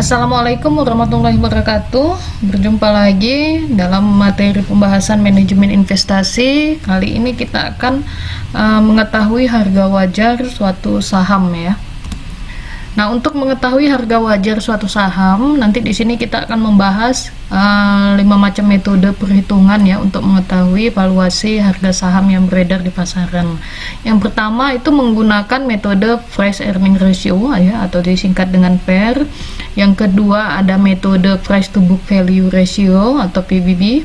Assalamualaikum warahmatullahi wabarakatuh. Berjumpa lagi dalam materi pembahasan manajemen investasi. Kali ini kita akan mengetahui harga wajar suatu saham ya. Nah, untuk mengetahui harga wajar suatu saham, nanti di sini kita akan membahas 5 macam metode perhitungan ya untuk mengetahui valuasi harga saham yang beredar di pasaran. Yang pertama itu menggunakan metode price earning ratio ya, atau disingkat dengan PER. Yang kedua ada metode price to book value ratio atau PBV.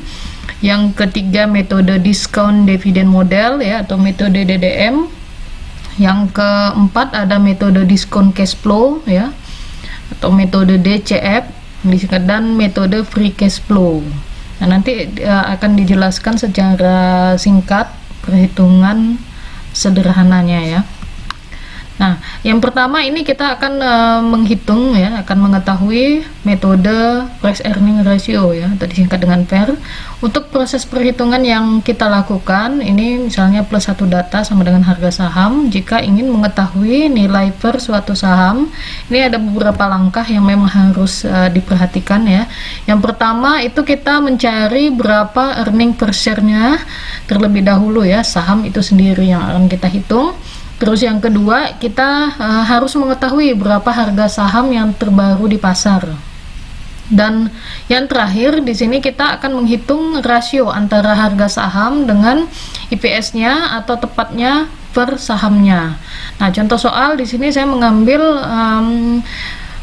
Yang ketiga metode discount dividend model ya, atau metode DDM. Yang keempat ada metode diskon cash flow ya, atau metode DCF, dan metode free cash flow. Nah, nanti akan dijelaskan secara singkat perhitungan sederhananya ya. Nah, yang pertama ini kita akan menghitung ya, akan mengetahui metode price earning ratio ya, atau disingkat dengan PER. Untuk proses perhitungan yang kita lakukan ini misalnya plus satu data sama dengan harga saham. Jika ingin mengetahui nilai per suatu saham, ini ada beberapa langkah yang memang harus diperhatikan ya. Yang pertama itu kita mencari berapa earning per share-nya terlebih dahulu ya, saham itu sendiri yang akan kita hitung. Terus yang kedua, kita harus mengetahui berapa harga saham yang terbaru di pasar. Dan yang terakhir di sini kita akan menghitung rasio antara harga saham dengan IPS-nya atau tepatnya per sahamnya. Nah, contoh soal di sini saya mengambil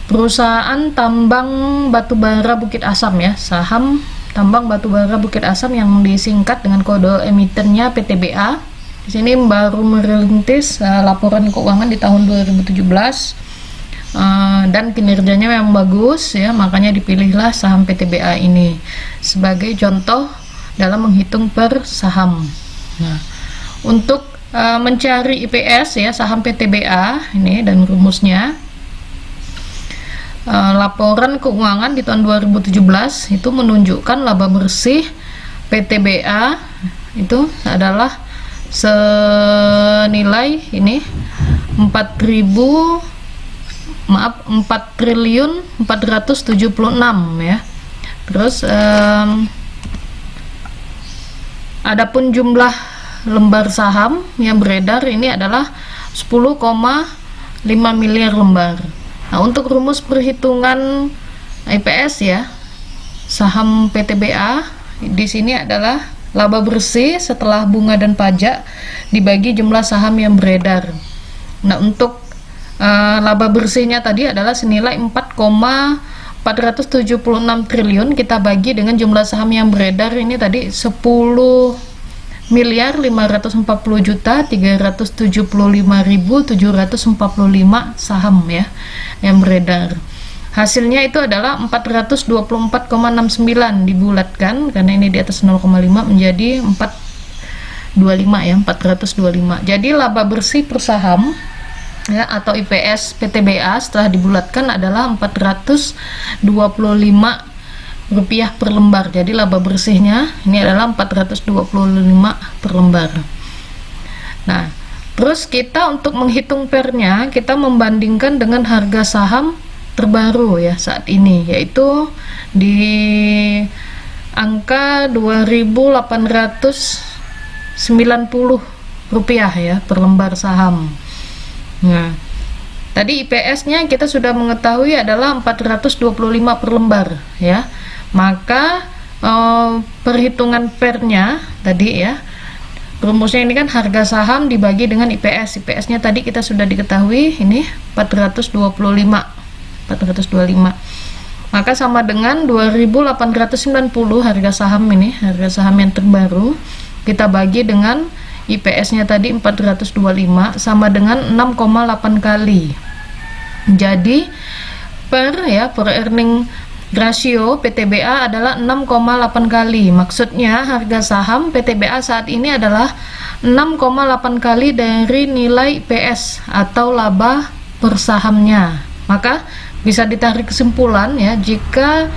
perusahaan tambang batubara Bukit Asam ya, saham tambang batubara Bukit Asam yang disingkat dengan kode emitennya PTBA. Di sini baru merintis laporan keuangan di tahun 2017 dan kinerjanya memang bagus ya, makanya dipilihlah saham PTBA ini sebagai contoh dalam menghitung per saham. Nah, untuk mencari IPS ya saham PTBA ini dan rumusnya, laporan keuangan di tahun 2017 itu menunjukkan laba bersih PTBA itu adalah senilai ini 4 triliun 476 ya. Terus adapun jumlah lembar saham yang beredar ini adalah 10,5 miliar lembar. Nah, untuk rumus perhitungan IPS ya saham PTBA di sini adalah laba bersih setelah bunga dan pajak dibagi jumlah saham yang beredar. Nah, untuk laba bersihnya tadi adalah senilai 4,476 triliun, kita bagi dengan jumlah saham yang beredar ini tadi 10 miliar 540 juta 375.745 saham ya yang beredar. Hasilnya itu adalah 424,69 dibulatkan karena ini di atas 0,5 menjadi 425 ya, 425. Jadi laba bersih per saham ya atau IPS PTBA setelah dibulatkan adalah Rp425 per lembar. Jadi laba bersihnya ini adalah 425 per lembar. Nah, terus kita untuk menghitung pernya kita membandingkan dengan harga saham terbaru ya saat ini, yaitu di angka Rp2.890 ya per lembar saham. Nah, tadi IPS-nya kita sudah mengetahui adalah 425 per lembar ya. Maka perhitungan pernya tadi ya, rumusnya ini kan harga saham dibagi dengan IPS. IPS-nya tadi kita sudah diketahui ini 425. Maka sama dengan 2.890 harga saham ini, harga saham yang terbaru kita bagi dengan IPS-nya tadi 425 sama dengan 6,8 kali. Jadi per earning ratio PTBA adalah 6,8 kali. Maksudnya harga saham PTBA saat ini adalah 6,8 kali dari nilai IPS atau laba per sahamnya. Maka bisa ditarik kesimpulan ya, jika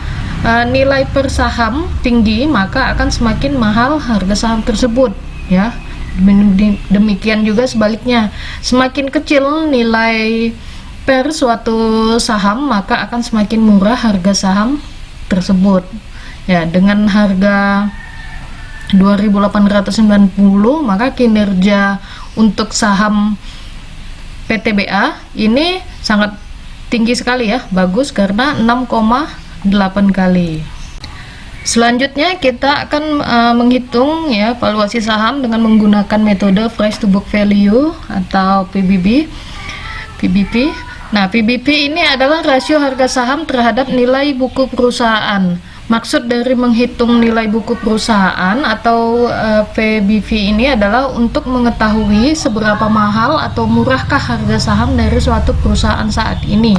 nilai per saham tinggi maka akan semakin mahal harga saham tersebut ya. Demikian juga sebaliknya, semakin kecil nilai per suatu saham, maka akan semakin murah harga saham tersebut. Ya, dengan harga 2.890, maka kinerja untuk saham PTBA ini sangat tinggi sekali ya, bagus karena 6,8 kali. Selanjutnya kita akan menghitung ya valuasi saham dengan menggunakan metode price to book value atau PBB. Nah, PBV ini adalah rasio harga saham terhadap nilai buku perusahaan. Maksud dari menghitung nilai buku perusahaan atau PBV ini adalah untuk mengetahui seberapa mahal atau murahkah harga saham dari suatu perusahaan saat ini.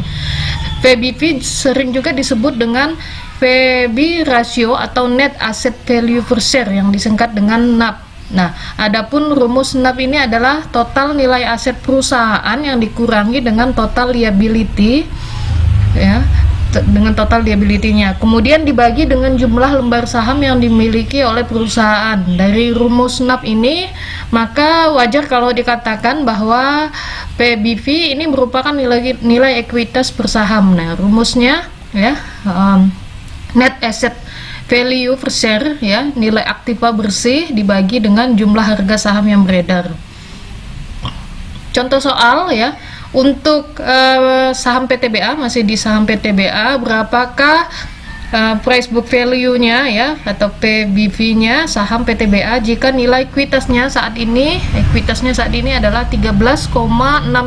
PBV sering juga disebut dengan PB ratio atau net asset value per share yang disingkat dengan NAV. Nah, adapun rumus NAV ini adalah total nilai aset perusahaan yang dikurangi dengan total liability ya, dengan total liability-nya. Kemudian dibagi dengan jumlah lembar saham yang dimiliki oleh perusahaan. Dari rumus NAV ini, maka wajar kalau dikatakan bahwa PBV ini merupakan nilai ekuitas per saham. Nah, rumusnya ya, net asset value per share ya, nilai aktiva bersih dibagi dengan jumlah harga saham yang beredar. Contoh soal ya, untuk saham PTBA, masih di saham PTBA, berapakah price book value-nya ya atau PBV-nya saham PTBA jika nilai ekuitasnya saat ini adalah 13,6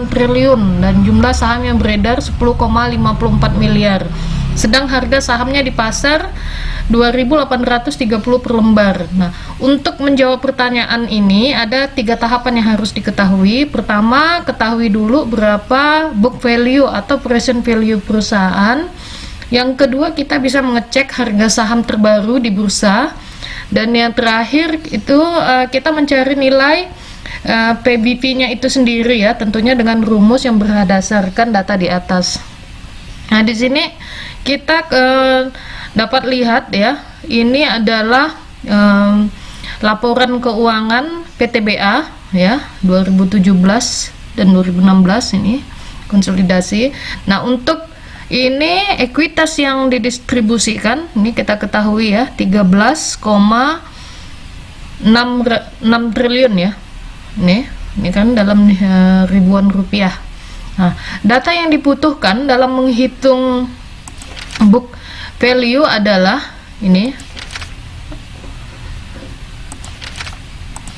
triliun dan jumlah saham yang beredar 10,54 miliar. Sedang harga sahamnya di pasar 2.830 per lembar. Nah, untuk menjawab pertanyaan ini ada 3 tahapan yang harus diketahui. Pertama, ketahui dulu berapa book value atau present value perusahaan. Yang kedua, kita bisa mengecek harga saham terbaru di bursa. Dan yang terakhir itu kita mencari nilai PBV-nya itu sendiri ya, tentunya dengan rumus yang berdasarkan data di atas. Nah, di sini kita dapat lihat ya, ini adalah laporan keuangan PTBA ya 2017 dan 2016 ini konsolidasi. Nah, untuk ini ekuitas yang didistribusikan ini kita ketahui ya 13,6 triliun ya. Ini kan dalam ribuan rupiah. Nah, data yang dibutuhkan dalam menghitung book value adalah ini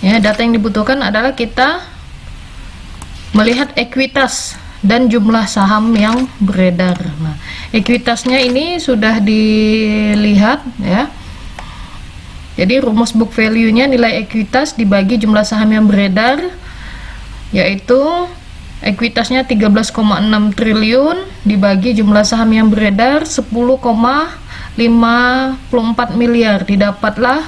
ya, data yang dibutuhkan adalah kita melihat ekuitas dan jumlah saham yang beredar. Nah, ekuitasnya ini sudah dilihat ya. Jadi rumus book value-nya nilai ekuitas dibagi jumlah saham yang beredar, yaitu ekuitasnya 13,6 triliun dibagi jumlah saham yang beredar 10,54 miliar, didapatlah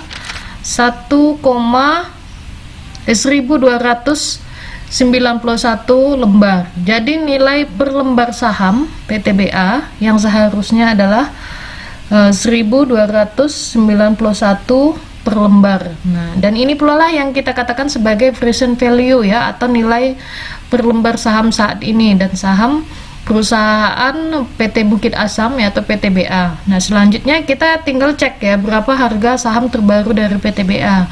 1,1291 lembar. Jadi nilai per lembar saham PTBA yang seharusnya adalah 1.291 per lembar. Nah, dan ini pula lah yang kita katakan sebagai present value ya, atau nilai per lembar saham saat ini dan saham perusahaan PT Bukit Asam ya, atau PTBA. Nah, selanjutnya kita tinggal cek ya berapa harga saham terbaru dari PTBA.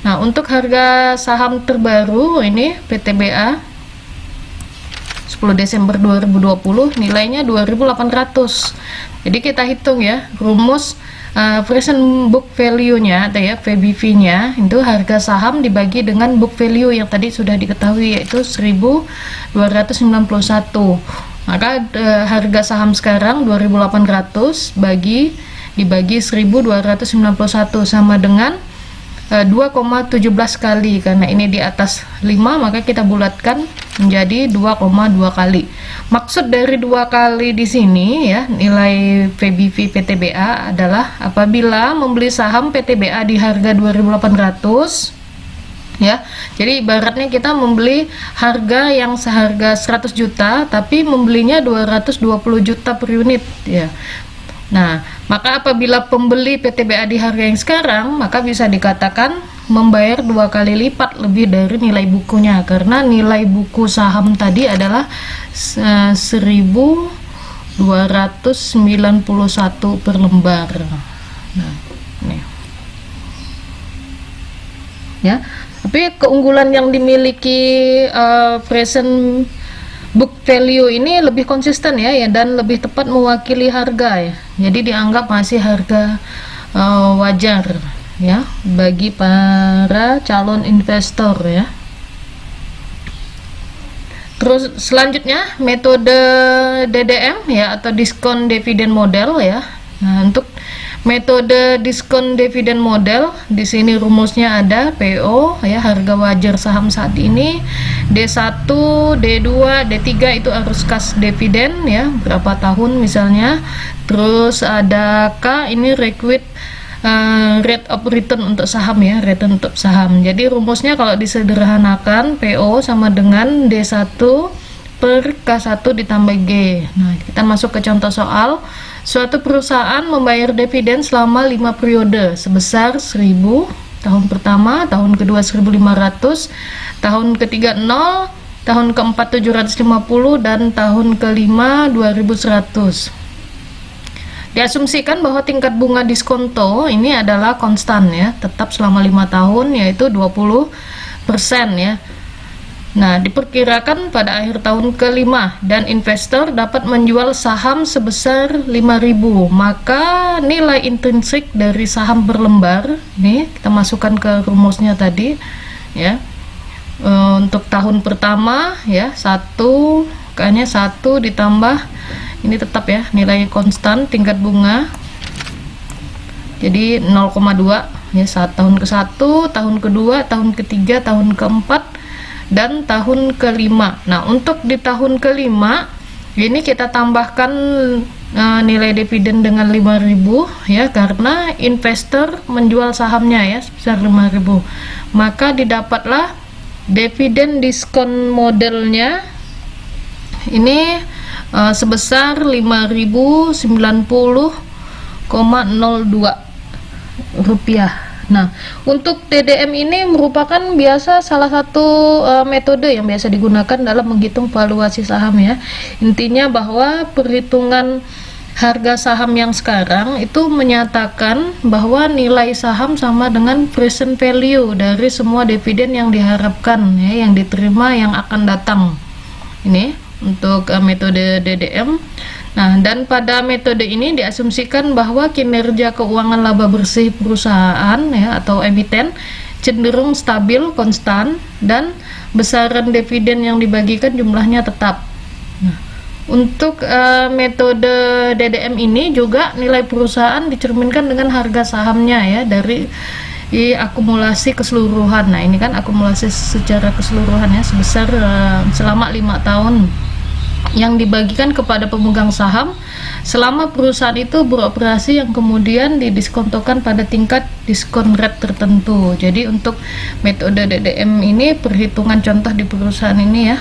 Nah, untuk harga saham terbaru ini PTBA 10 Desember 2020 nilainya 2.800. Jadi kita hitung ya rumus present book value-nya atau ya PBV-nya itu harga saham dibagi dengan book value yang tadi sudah diketahui yaitu 1.291. Maka harga saham sekarang 2.800 dibagi 1.291 sama dengan 2,17 kali, karena ini di atas 5 maka kita bulatkan menjadi 2,2 kali. Maksud dari 2 kali di sini ya, nilai PBV PTBA adalah apabila membeli saham PTBA di harga 2.800 ya. Jadi ibaratnya kita membeli harga yang seharga 100 juta tapi membelinya 220 juta per unit ya. Nah, maka apabila pembeli PTBA di harga yang sekarang, maka bisa dikatakan membayar 2 kali lipat lebih dari nilai bukunya, karena nilai buku saham tadi adalah 1.291 per lembar. Nah, ini ya. Tapi keunggulan yang dimiliki present book value ini lebih konsisten ya, dan lebih tepat mewakili harga ya. Jadi dianggap masih harga wajar ya bagi para calon investor ya. Terus selanjutnya metode DDM ya, atau diskon dividen model ya. Nah, untuk metode diskon dividen model, di sini rumusnya ada PO ya, harga wajar saham saat ini, D1, D2, D3 itu arus kas dividen ya, berapa tahun misalnya. Terus ada K, ini required rate of return untuk saham ya, return untuk saham. Jadi rumusnya kalau disederhanakan, PO sama dengan D1 per K1 ditambah G. Nah, kita masuk ke contoh soal. Suatu perusahaan membayar dividen selama 5 periode sebesar 1.000, tahun pertama, tahun kedua 1.500, tahun ketiga 0, tahun keempat 750, dan tahun kelima 2.100. Diasumsikan bahwa tingkat bunga diskonto ini adalah konstan ya, tetap selama 5 tahun, yaitu 20% ya. Nah, diperkirakan pada akhir tahun kelima dan investor dapat menjual saham sebesar 5.000, maka nilai intrinsik dari saham per lembar, nih kita masukkan ke rumusnya tadi ya. Untuk tahun pertama ya, 1 kayaknya 1 ditambah ini tetap ya, nilai konstan tingkat bunga, jadi 0,2 ya, tahun ke-1, tahun kedua, tahun ketiga, tahun keempat, dan tahun kelima. Nah, untuk di tahun kelima ini kita tambahkan nilai dividen dengan 5.000 ya, karena investor menjual sahamnya ya sebesar 5.000, maka didapatlah dividen diskon modelnya ini sebesar 5.090,02 rupiah. Nah, untuk DDM ini merupakan biasa salah satu metode yang biasa digunakan dalam menghitung valuasi saham ya. Intinya bahwa perhitungan harga saham yang sekarang itu menyatakan bahwa nilai saham sama dengan present value dari semua dividen yang diharapkan ya, yang diterima yang akan datang. Ini untuk metode DDM. Nah, dan pada metode ini diasumsikan bahwa kinerja keuangan laba bersih perusahaan ya, atau emiten cenderung stabil, konstan, dan besaran dividen yang dibagikan jumlahnya tetap. Nah, untuk metode DDM ini juga nilai perusahaan dicerminkan dengan harga sahamnya ya, dari akumulasi keseluruhan. Nah, ini kan akumulasi secara keseluruhan ya, sebesar selama 5 tahun yang dibagikan kepada pemegang saham selama perusahaan itu beroperasi, yang kemudian didiskontokan pada tingkat diskon rate tertentu. Jadi untuk metode DDM ini perhitungan contoh di perusahaan ini ya,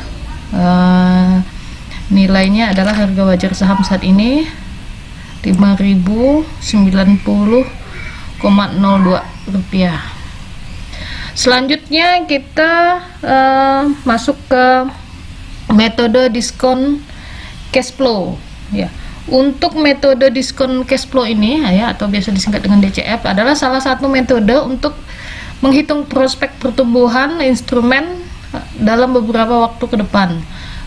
nilainya adalah harga wajar saham saat ini 5.090,02 rupiah. Selanjutnya kita masuk ke metode diskon cash flow ya. Untuk metode diskon cash flow ini ya, atau biasa disingkat dengan DCF, adalah salah satu metode untuk menghitung prospek pertumbuhan instrumen dalam beberapa waktu ke depan.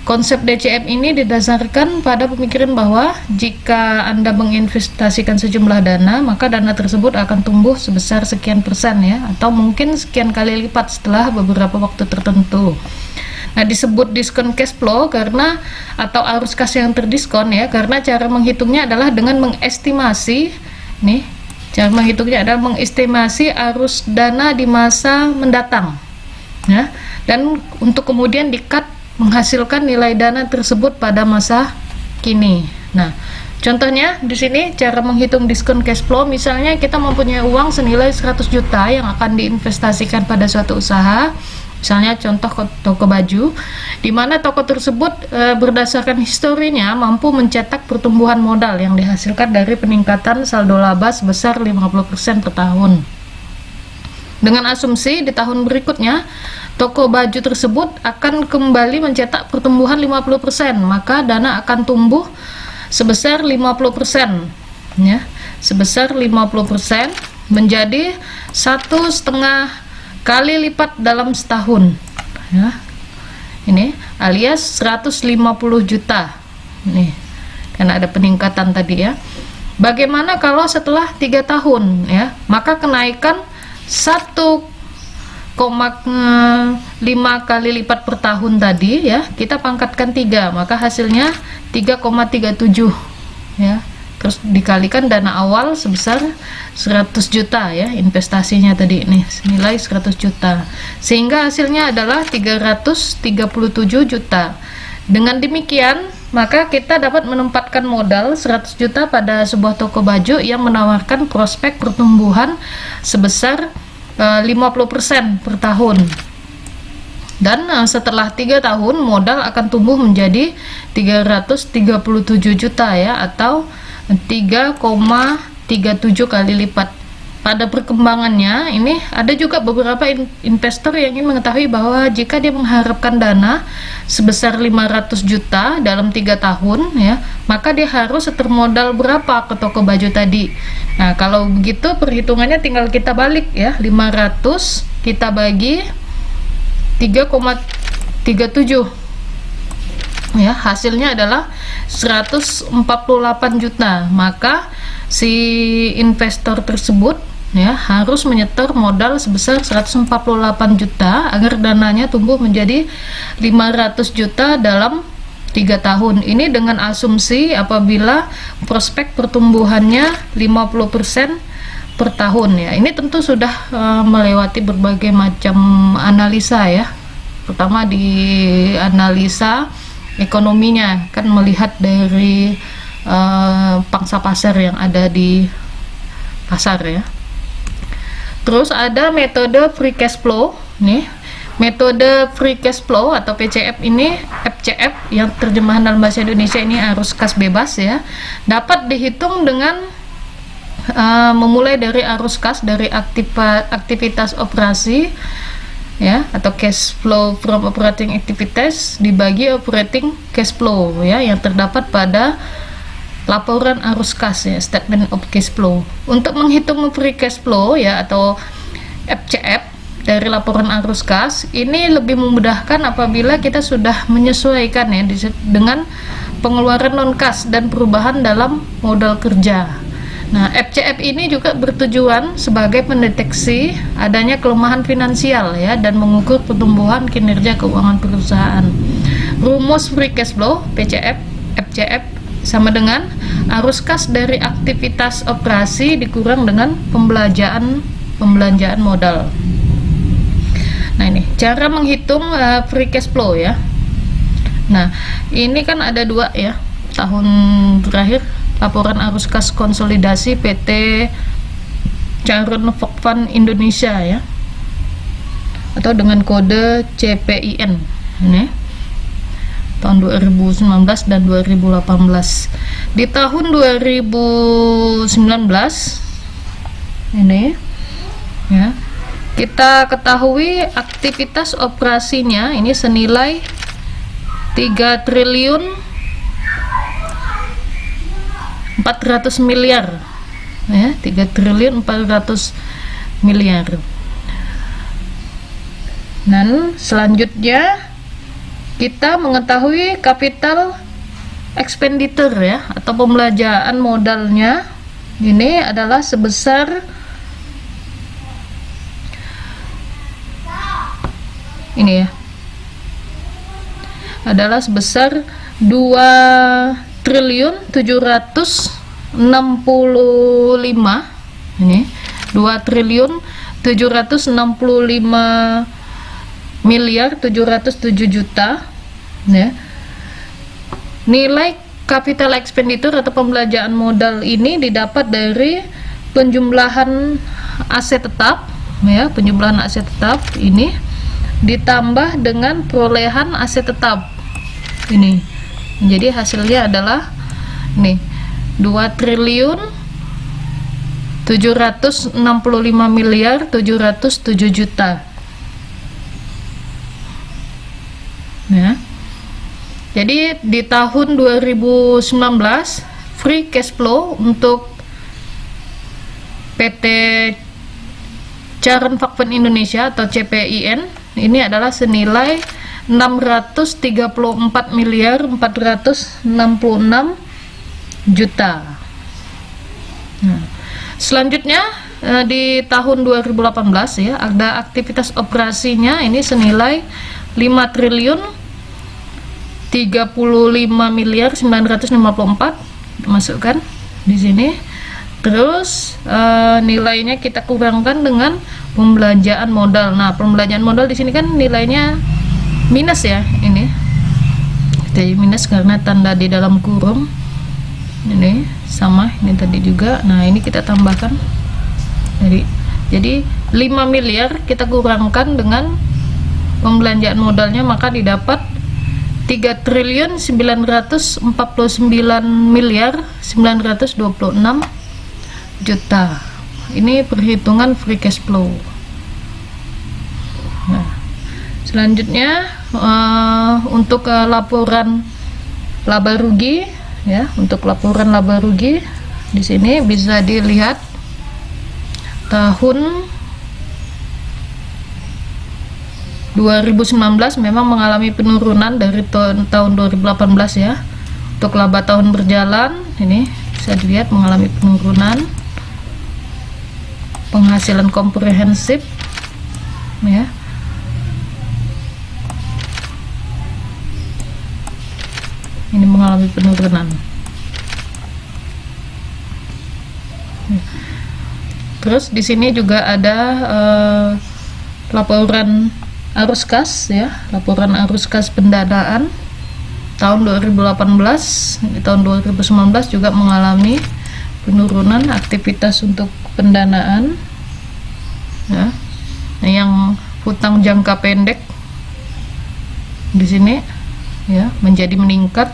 Konsep DCF ini didasarkan pada pemikiran bahwa jika Anda menginvestasikan sejumlah dana, maka dana tersebut akan tumbuh sebesar sekian persen ya, atau mungkin sekian kali lipat setelah beberapa waktu tertentu. Nah, disebut diskon cash flow karena, atau arus kas yang terdiskon ya, karena cara menghitungnya adalah dengan mengestimasi nih, cara menghitungnya adalah mengestimasi arus dana di masa mendatang ya, dan untuk kemudian di-cut menghasilkan nilai dana tersebut pada masa kini. Nah, contohnya di sini cara menghitung diskon cash flow, misalnya kita mempunyai uang senilai 100 juta yang akan diinvestasikan pada suatu usaha. Misalnya contoh toko baju, di mana toko tersebut berdasarkan historinya mampu mencetak pertumbuhan modal yang dihasilkan dari peningkatan saldo laba sebesar 50% per tahun. dengan asumsi di tahun berikutnya toko baju tersebut akan kembali mencetak pertumbuhan 50%, maka dana akan tumbuh sebesar 50%, ya, sebesar 50% menjadi 1,5 kali lipat dalam setahun, ya. Ini alias 150 juta. Nih, karena ada peningkatan tadi, ya. Bagaimana kalau setelah 3 tahun, ya? Maka kenaikan 1,5 kali lipat per tahun tadi, ya, kita pangkatkan 3, maka hasilnya 3,37, ya. Terus dikalikan dana awal sebesar 100 juta, ya, investasinya tadi nih nilai 100 juta, sehingga hasilnya adalah 337 juta. Dengan demikian, maka kita dapat menempatkan modal 100 juta pada sebuah toko baju yang menawarkan prospek pertumbuhan sebesar 50% per tahun. Dan setelah 3 tahun modal akan tumbuh menjadi 337 juta, ya, atau 3,37 kali lipat. Pada perkembangannya ini ada juga beberapa investor yang ingin mengetahui bahwa jika dia mengharapkan dana sebesar 500 juta dalam 3 tahun, ya, maka dia harus setor modal berapa ke toko baju tadi. Nah, kalau begitu perhitungannya tinggal kita balik, ya, 500 kita bagi 3,37, ya, hasilnya adalah 148 juta. Maka si investor tersebut, ya, harus menyetor modal sebesar 148 juta agar dananya tumbuh menjadi 500 juta dalam 3 tahun. Ini dengan asumsi apabila prospek pertumbuhannya 50% per tahun, ya. Ini tentu sudah melewati berbagai macam analisa, ya. Pertama di analisa ekonominya, kan melihat dari pangsa pasar yang ada di pasar, ya. Terus ada metode free cash flow nih. Metode free cash flow atau PCF ini, FCF yang terjemahan dalam bahasa Indonesia ini arus kas bebas, ya, dapat dihitung dengan memulai dari arus kas dari aktivitas operasi, ya, atau cash flow from operating activities dibagi operating cash flow, ya, yang terdapat pada laporan arus kas, ya, statement of cash flow. Untuk menghitung free cash flow, ya, atau FCF dari laporan arus kas ini lebih memudahkan apabila kita sudah menyesuaikan, ya, dengan pengeluaran non kas dan perubahan dalam modal kerja. Nah, FCF ini juga bertujuan sebagai pendeteksi adanya kelemahan finansial, ya, dan mengukur pertumbuhan kinerja keuangan perusahaan. Rumus free cash flow PCF FCF sama dengan arus kas dari aktivitas operasi dikurang dengan pembelanjaan modal. Nah, ini cara menghitung free cash flow, ya. Nah, ini kan ada 2, ya, tahun terakhir laporan arus kas konsolidasi PT Charun Fokvan Indonesia, ya, atau dengan kode CPIN ini tahun 2019 dan 2018. Di tahun 2019 ini, ya, kita ketahui aktivitas operasinya ini senilai 3 triliun 400 miliar, ya, 3 triliun 400 miliar. Dan selanjutnya kita mengetahui capital expenditure, ya, atau pembelanjaan modalnya ini adalah sebesar ini, ya, adalah sebesar 2 triliun 765, ini 2 triliun 765 miliar 707 juta, ya. Nilai capital expenditure atau pembelanjaan modal ini didapat dari penjumlahan aset tetap, ya, penjumlahan aset tetap ini ditambah dengan perolehan aset tetap ini. Jadi hasilnya adalah nih 2 triliun 765.707.000.000 ya. Jadi di tahun 2019 free cash flow untuk PT Charon Vakpen Indonesia atau CPIN ini adalah senilai 634.466.000.000. Nah, selanjutnya di tahun 2018 ya, ada aktivitas operasinya ini senilai 5.035.954 masukkan di sini. Terus nilainya kita kurangkan dengan pembelanjaan modal. Nah, pembelanjaan modal di sini kan nilainya minus ya, ini jadi minus karena tanda di dalam kurung. Ini sama, ini tadi juga. Nah, ini kita tambahkan jadi 5 miliar kita kurangkan dengan pembelanjaan modalnya, maka didapat 3.949.926.000.000. Ini perhitungan free cash flow. Nah, selanjutnya untuk laporan laba rugi ya, untuk laporan laba rugi di sini bisa dilihat tahun 2019 memang mengalami penurunan dari tahun 2018 ya. Untuk laba tahun berjalan ini bisa dilihat mengalami penurunan. Penghasilan komprehensif ya, ini mengalami penurunan. Terus di sini juga ada laporan arus kas ya, laporan arus kas pendanaan tahun 2018. Di tahun 2019 juga mengalami penurunan aktivitas untuk pendanaan ya. Nah, yang hutang jangka pendek di sini ya menjadi meningkat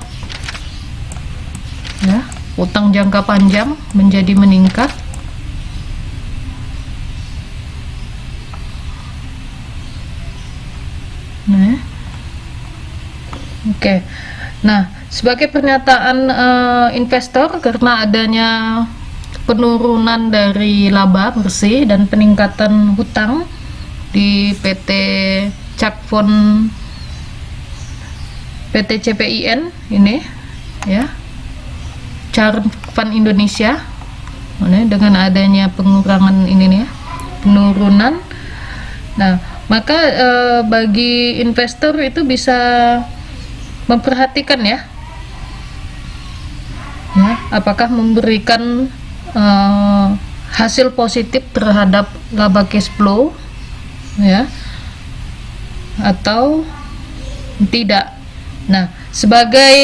ya, hutang jangka panjang menjadi meningkat. Nah, oke. Nah, sebagai pernyataan investor karena adanya penurunan dari laba bersih dan peningkatan hutang di PT CPIN ini ya, Charon Vakpen Indonesia, dengan adanya pengurangan ini nih ya, penurunan. Nah, maka bagi investor itu bisa memperhatikan ya, apakah memberikan hasil positif terhadap laba cash flow ya atau tidak. Nah, sebagai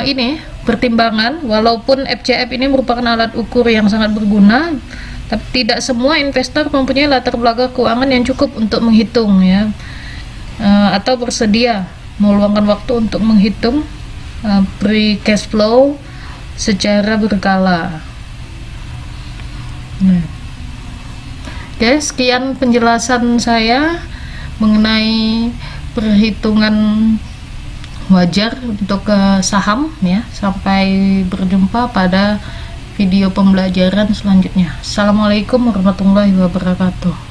ini pertimbangan, walaupun FCF ini merupakan alat ukur yang sangat berguna, tapi tidak semua investor mempunyai latar belakang keuangan yang cukup untuk menghitung ya, atau bersedia meluangkan waktu untuk menghitung free cash flow secara berkala. Oke, sekian penjelasan saya mengenai perhitungan wajar untuk saham ya. Sampai berjumpa pada video pembelajaran selanjutnya. Assalamualaikum warahmatullahi wabarakatuh.